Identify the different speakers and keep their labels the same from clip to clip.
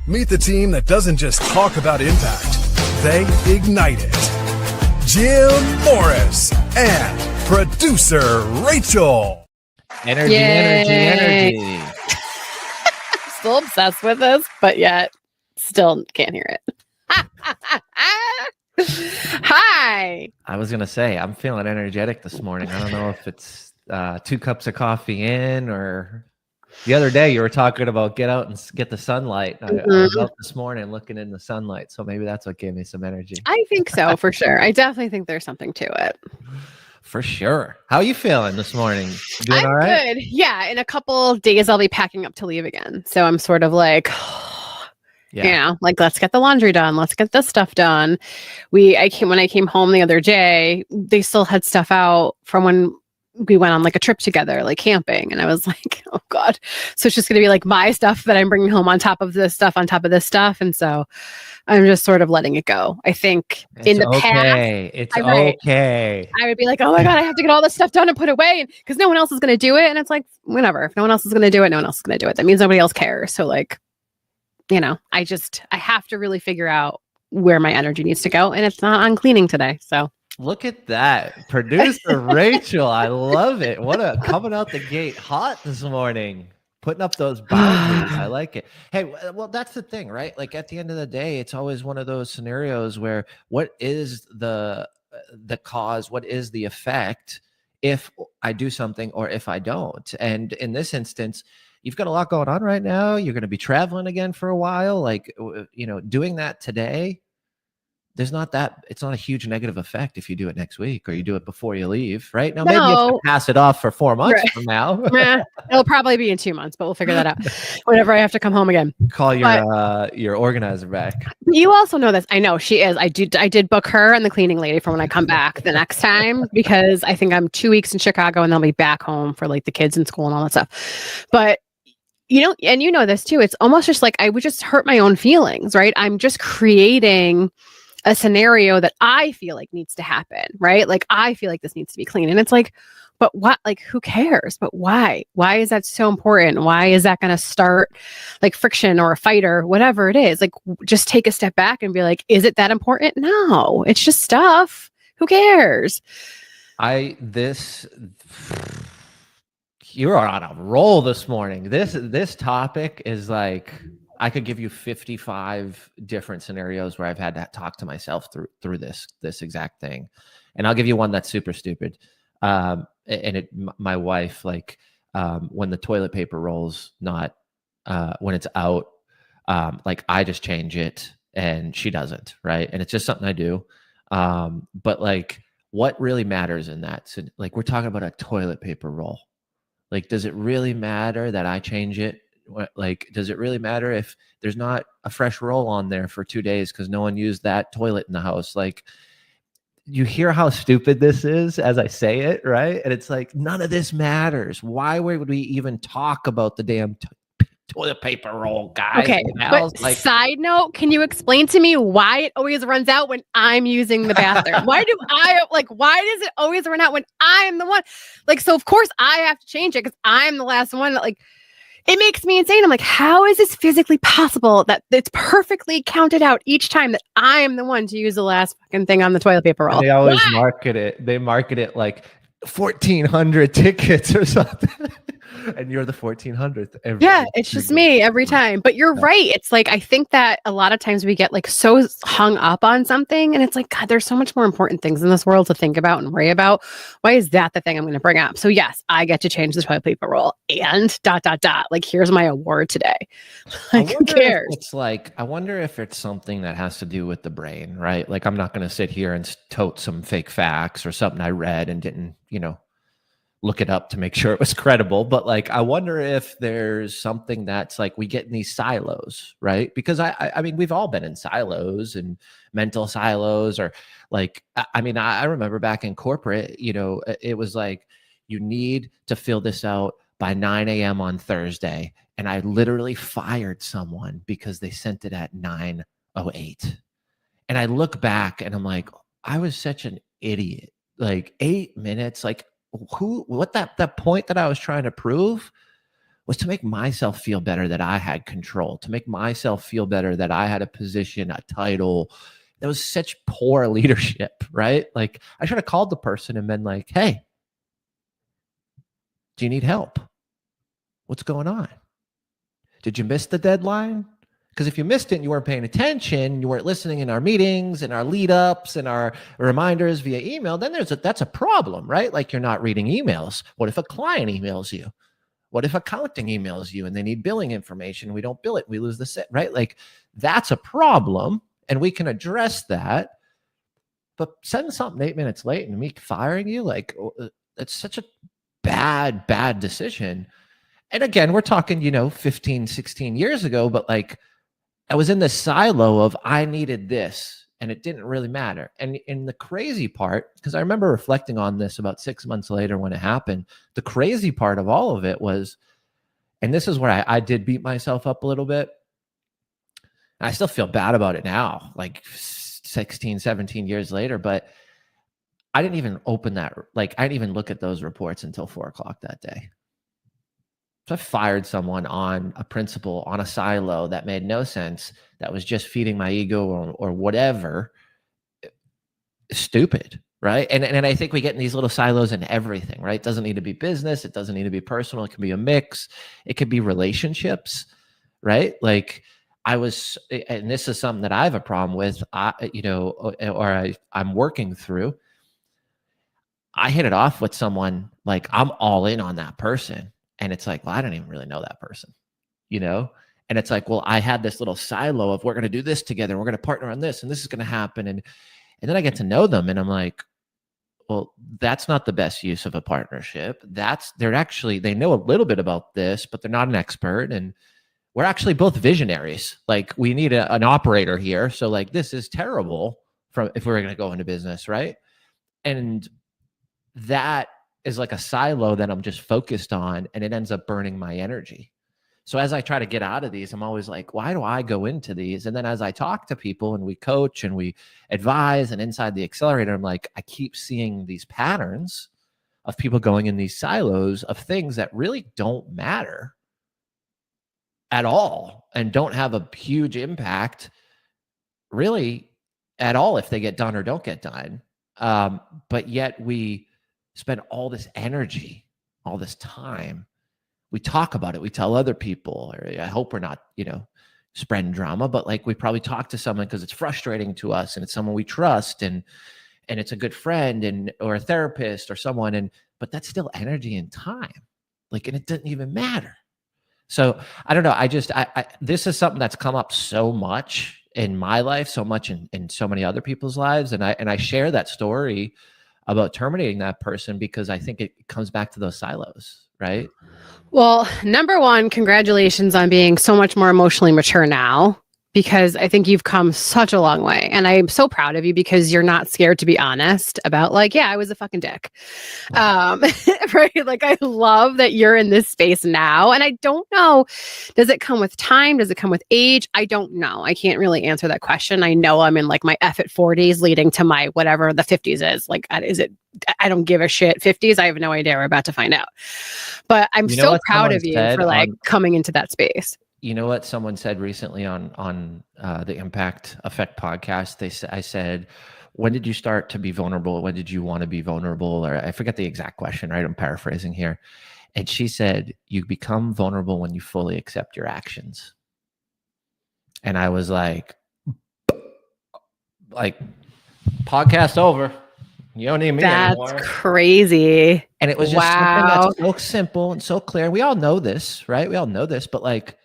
Speaker 1: Meet the team that doesn't just talk about impact, they ignite it. Jim Morris and producer Rachel.
Speaker 2: Energy,
Speaker 3: Yay.
Speaker 2: energy.
Speaker 3: Still obsessed with this, but yet still can't hear it. Hi.
Speaker 2: I was going to say, I'm feeling energetic this morning. I don't know if it's 2 cups of coffee in, or the other day you were talking about get out and get the sunlight. I was out this morning looking in the sunlight. So maybe that's what gave me some energy.
Speaker 3: I think so, for sure. I definitely think there's something to it.
Speaker 2: For sure. How are you feeling this morning? You doing
Speaker 3: I'm
Speaker 2: all right?
Speaker 3: good. Yeah. In a couple days, I'll be packing up to leave again. So I'm sort of like,
Speaker 2: Yeah.
Speaker 3: you know, like, let's get the laundry done. Let's get this stuff done. When I came home the other day, they still had stuff out from when we went on like a trip together, like camping. And I was like, oh God. So it's just going to be like my stuff that I'm bringing home on top of this stuff, on top of this stuff. And so I'm just sort of letting it go. I think in the past,
Speaker 2: it's okay.
Speaker 3: I would be like, oh my God, I have to get all this stuff done and put away because no one else is going to do it. And it's like, whatever. If no one else is going to do it, no one else is going to do it. That means nobody else cares. So like, you know, I have to really figure out where my energy needs to go. And it's not on cleaning today. So
Speaker 2: look at that. Producer Rachel. I love it. Coming out the gate hot this morning. Putting up those boundaries. I like it. Hey, well, that's the thing, right? Like at the end of the day, it's always one of those scenarios where what is the cause? What is the effect if I do something or if I don't? And in this instance, you've got a lot going on right now. You're going to be traveling again for a while. Like, you know, doing that today, it's not a huge negative effect if you do it next week or you do it before you leave, right? Now, maybe you have to pass it off for 4 months from now.
Speaker 3: It'll probably be in 2 months, but we'll figure that out whenever I have to come home again.
Speaker 2: Call your organizer back.
Speaker 3: You also know this. I know she is. I did book her and the cleaning lady for when I come back the next time, because I think I'm 2 weeks in Chicago and I'll be back home for like the kids in school and all that stuff. But you know, and you know this too, it's almost just like I would just hurt my own feelings, right? I'm just creating a scenario that I feel like needs to happen, right? Like I feel like this needs to be clean. And it's like, but what, like, who cares? But why? Why is that so important? Why is that going to start like friction or a fight or whatever it is? Like, just take a step back and be like, is it that important? No, it's just stuff. Who cares?
Speaker 2: You are on a roll this morning. This topic is like, I could give you 55 different scenarios where I've had to talk to myself through this exact thing. And I'll give you one that's super stupid. My wife, like, when the toilet paper rolls, not when it's out, like I just change it and she doesn't, right? And it's just something I do. But like, what really matters in that? So, like, we're talking about a toilet paper roll. Like, does it really matter that I change it? Like, does it really matter if there's not a fresh roll on there for 2 days because no one used that toilet in the house? Like, you hear how stupid this is as I say it, right? And it's like, none of this matters. Why would we even talk about the damn toilet paper roll, guys?
Speaker 3: Okay, but like, side note, can you explain to me why it always runs out when I'm using the bathroom? Why does it always run out when I'm the one? Like, so of course I have to change it because I'm the last one that, like, it makes me insane. I'm like, how is this physically possible that it's perfectly counted out each time that I'm the one to use the last fucking thing on the toilet paper roll?
Speaker 2: And they always market it. They market it like 1,400 tickets or something. And you're the 1,400th.
Speaker 3: Yeah, it's just me every time. But you're right. It's like, I think that a lot of times we get like so hung up on something, and it's like, God, there's so much more important things in this world to think about and worry about. Why is that the thing I'm going to bring up? So yes, I get to change the toilet paper roll and ... Like, here's my award today. Like, who cares?
Speaker 2: It's like, I wonder if it's something that has to do with the brain, right? Like, I'm not going to sit here and tote some fake facts or something I read and didn't, you know, look it up to make sure it was credible. But like, I wonder if there's something that's like, we get in these silos, right? Because I mean, we've all been in silos and mental silos, or like, I mean, I remember back in corporate, you know, it was like, you need to fill this out by 9 a.m. on Thursday. And I literally fired someone because they sent it at 9:08. And I look back and I'm like, I was such an idiot. Like, 8 minutes, like, what that point that I was trying to prove was to make myself feel better that I had control, to make myself feel better that I had a position, a title. That was such poor leadership, right? Like I should have called the person and been like, hey, do you need help? What's going on? Did you miss the deadline? Because if you missed it and you weren't paying attention, you weren't listening in our meetings and our lead ups and our reminders via email, then that's a problem, right? Like you're not reading emails. What if a client emails you? What if accounting emails you and they need billing information? We don't bill it. We lose the set, right? Like that's a problem and we can address that. But sending something 8 minutes late and me firing you, like it's such a bad decision. And again, we're talking, 15, 16 years ago, but like I was in this silo of I needed this and it didn't really matter. And in the crazy part, because I remember reflecting on this about 6 months later when it happened, the crazy part of all of it was, and this is where I did beat myself up a little bit. And I still feel bad about it now, like 16, 17 years later, but I didn't even open that. Like I didn't even look at those reports until 4:00 that day. So I fired someone on a principle, on a silo that made no sense, that was just feeding my ego or whatever. Stupid, right? And I think we get in these little silos in everything, right? It doesn't need to be business. It doesn't need to be personal. It can be a mix. It could be relationships, right? Like and this is something that I have a problem with, I'm working through. I hit it off with someone, like I'm all in on that person. And it's like, well, I don't even really know that person, And it's like, well, I had this little silo of we're going to do this together. We're going to partner on this and this is going to happen. And then I get to know them and I'm like, well, that's not the best use of a partnership. They know a little bit about this, but they're not an expert. And we're actually both visionaries. Like we need an operator here. So like, this is terrible if we're going to go into business. Right. And that is like a silo that I'm just focused on and it ends up burning my energy. So as I try to get out of these, I'm always like, why do I go into these? And then as I talk to people and we coach and we advise and inside the accelerator, I'm like, I keep seeing these patterns of people going in these silos of things that really don't matter at all and don't have a huge impact really at all if they get done or don't get done. But yet we spend all this energy, all this time. We talk about it. We tell other people, or I hope we're not, spreading drama, but like we probably talk to someone because it's frustrating to us and it's someone we trust and it's a good friend or a therapist or someone. But that's still energy and time. Like, and it doesn't even matter. So I don't know. This is something that's come up so much in my life, so much in so many other people's lives. And I share that story about terminating that person because I think it comes back to those silos, right?
Speaker 3: Well, number one, congratulations on being so much more emotionally mature now, because I think you've come such a long way. And I'm so proud of you because you're not scared to be honest about like, yeah, I was a fucking dick. Right? Like, I love that you're in this space now. And I don't know, does it come with time? Does it come with age? I don't know. I can't really answer that question. I know I'm in like my F at 40s leading to my whatever the 50s is. Like, I don't give a shit. 50s, I have no idea. We're about to find out. But I'm so proud of you for like coming into that space.
Speaker 2: You know what someone said recently on the Impact Effect podcast? I said, when did you start to be vulnerable? When did you want to be vulnerable? Or I forget the exact question, right? I'm paraphrasing here. And she said, you become vulnerable when you fully accept your actions. And I was like, podcast over. You don't need me anymore.
Speaker 3: That's crazy.
Speaker 2: And it was just something that's so simple and so clear. We all know this, right? We all know this, but like,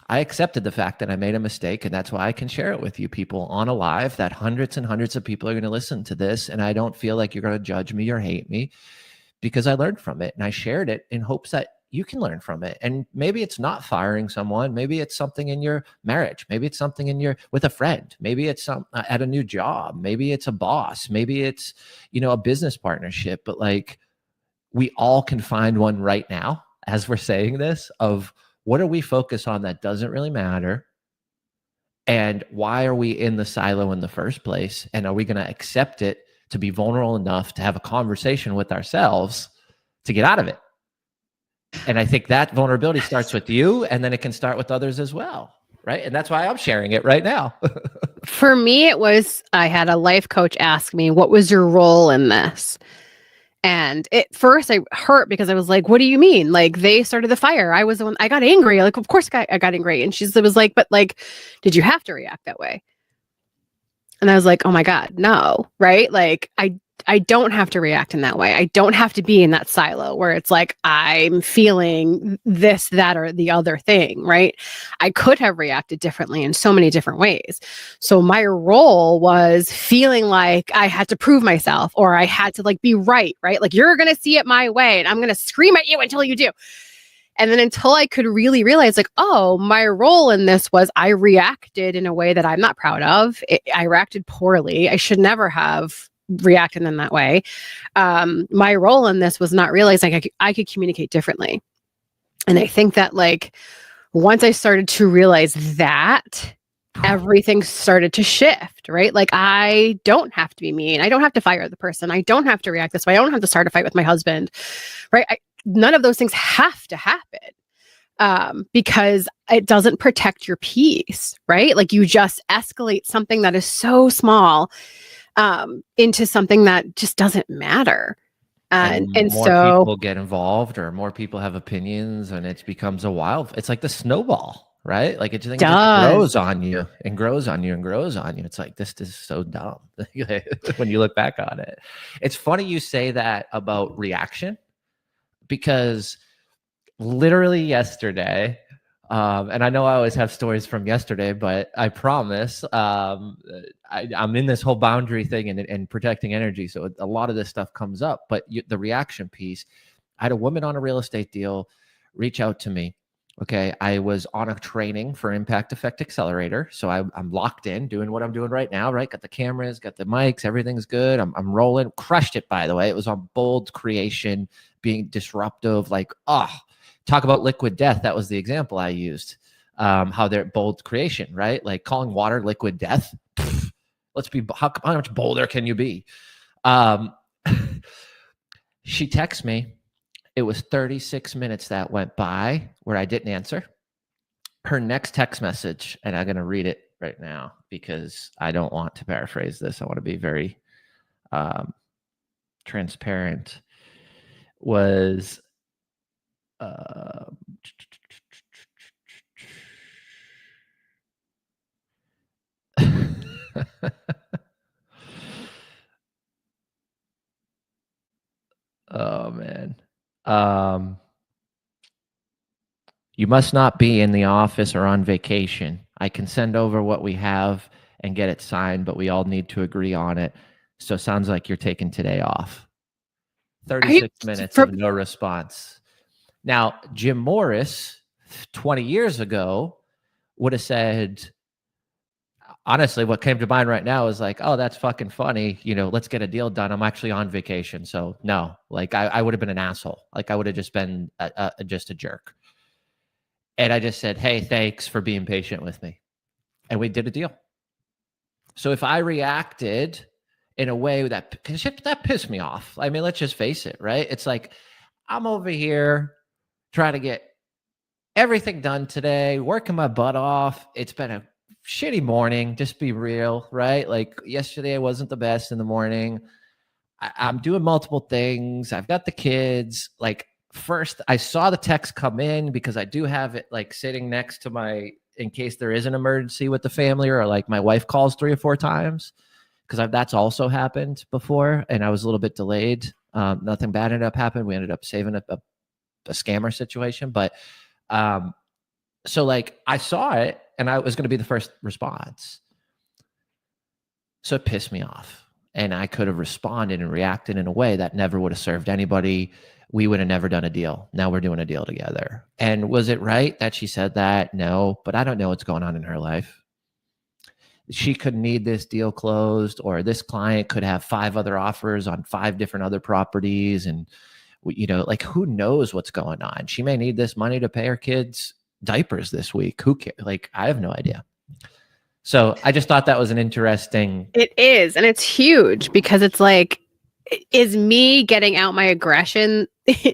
Speaker 2: I accepted the fact that I made a mistake, and that's why I can share it with you people on a live that hundreds and hundreds of people are going to listen to this. And I don't feel like you're going to judge me or hate me because I learned from it and I shared it in hopes that you can learn from it. And maybe it's not firing someone. Maybe it's something in your marriage. Maybe it's something with a friend. Maybe it's at a new job. Maybe it's a boss. Maybe it's, a business partnership, but like we all can find one right now as we're saying this of, what are we focused on that doesn't really matter? And why are we in the silo in the first place? And are we going to accept it to be vulnerable enough to have a conversation with ourselves to get out of it? And I think that vulnerability starts with you, and then it can start with others as well. Right. And that's why I'm sharing it right now.
Speaker 3: For me, it was, I had a life coach ask me, what was your role in this? And at first I hurt because I was like, what do you mean? Like, they started the fire. I was the one, I got angry. Like, of course I got angry. And she was like, but like, did you have to react that way? And I was like, oh my God, no. Right. Like, I don't have to react in that way. I don't have to be in that silo where it's like, I'm feeling this, that, or the other thing. Right. I could have reacted differently in so many different ways. So my role was feeling like I had to prove myself, or I had to like be right. Right. Like, you're going to see it my way and I'm going to scream at you until you do. And then until I could really realize, like, oh, my role in this was I reacted in a way that I'm not proud of. I reacted poorly. I should never have reacted in that way. My role in this was not realizing I could communicate differently. And I think that, like, once I started to realize that, everything started to shift, right? Like, I don't have to be mean. I don't have to fire the person. I don't have to react this way. I don't have to start a fight with my husband, right? None of those things have to happen, because it doesn't protect your peace, right? Like, you just escalate something that is so small into something that just doesn't matter. And
Speaker 2: more
Speaker 3: so
Speaker 2: people get involved, or more people have opinions, and it becomes it's like the snowball, right? Like, it just grows on you and grows on you and grows on you. It's like, this is so dumb when you look back on it. It's funny you say that about reaction, because literally yesterday, and I know I always have stories from yesterday, but I promise I'm in this whole boundary thing and protecting energy. So a lot of this stuff comes up, but the reaction piece, I had a woman on a real estate deal reach out to me. Okay. I was on a training for Impact Effect Accelerator. So I'm locked in doing what I'm doing right now, right? Got the cameras, got the mics, everything's good. I'm rolling, crushed it, by the way. It was on bold creation, being disruptive, like, talk about liquid death. That was the example I used. How they're bold creation, right? Like, calling water liquid death. Let's be, how much bolder can you be? She texts me. It was 36 minutes that went by where I didn't answer. Her next text message, and I'm going to read it right now because I don't want to paraphrase this. I want to be very transparent. Was oh man. You must not be in the office or on vacation. I can send over what we have and get it signed, but we all need to agree on it. So it sounds like you're taking today off. 36 minutes of no response. Now, Jim Morris, 20 years ago, would have said, honestly, what came to mind right now is like, oh, that's fucking funny. Let's get a deal done. I'm actually on vacation. So no, like, I would have been an asshole. Like, I would have just been just a jerk. And I just said, hey, thanks for being patient with me. And we did a deal. So if I reacted in a way that pissed me off, I mean, let's just face it, right? It's like, I'm over here trying to get everything done today, working my butt off. It's been a shitty morning, just be real, right? Like, yesterday I wasn't the best in the morning. I'm doing multiple things. I've got the kids. Like, first I saw the text come in because I do have it like sitting next to in case there is an emergency with the family, or like my wife calls 3 or 4 times, because that's also happened before. And I was a little bit delayed. Nothing bad ended up happening. We ended up saving a scammer situation. But so like, I saw it and I was going to be the first response. So it pissed me off. And I could have responded and reacted in a way that never would have served anybody. We would have never done a deal. Now we're doing a deal together. And was it right that she said that? No, but I don't know what's going on in her life. She could need this deal closed, or this client could have 5 other offers on 5 different other properties. And, like, who knows what's going on? She may need this money to pay her kids diapers this week. Who cares? Like, I have no idea. So I just thought that was an interesting.
Speaker 3: It is. And it's huge, because it's like, is me getting out my aggression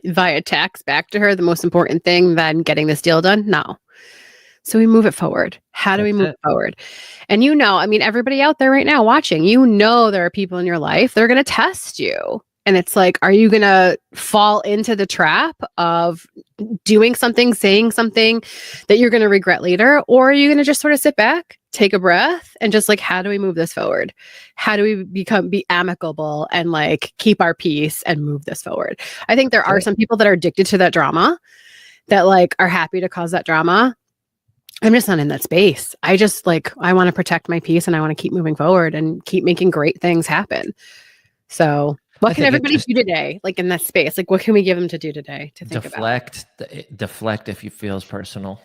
Speaker 3: via text back to her the most important thing than getting this deal done? No. So we move it forward. How do we move it forward? And I mean, everybody out there right now watching, there are people in your life, they're going to test you. And it's like, are you going to fall into the trap of doing something, saying something that you're going to regret later? Or are you going to just sort of sit back, take a breath, and just like, how do we move this forward? How do we be amicable and like keep our peace and move this forward? I think there are some people that are addicted to that drama, that like are happy to cause that drama. I'm just not in that space. I just I want to protect my peace and I want to keep moving forward and keep making great things happen. So what can everybody do today? Like in that space, like what can we give them to do today to think about?
Speaker 2: Deflect if you feel it's personal.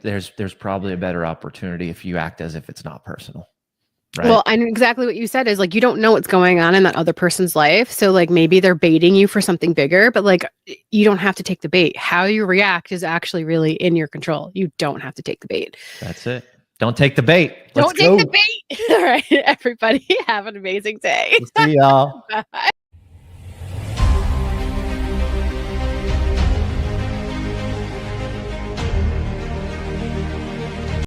Speaker 2: There's probably a better opportunity if you act as if it's not personal. Right?
Speaker 3: Well, I know exactly what you said is like, you don't know what's going on in that other person's life. So like maybe they're baiting you for something bigger, but like you don't have to take the bait. How you react is actually really in your control. You don't have to take the bait.
Speaker 2: That's it. Don't take the bait.
Speaker 3: Don't take the bait. All right, everybody, have an amazing day.
Speaker 2: See y'all.
Speaker 3: Bye.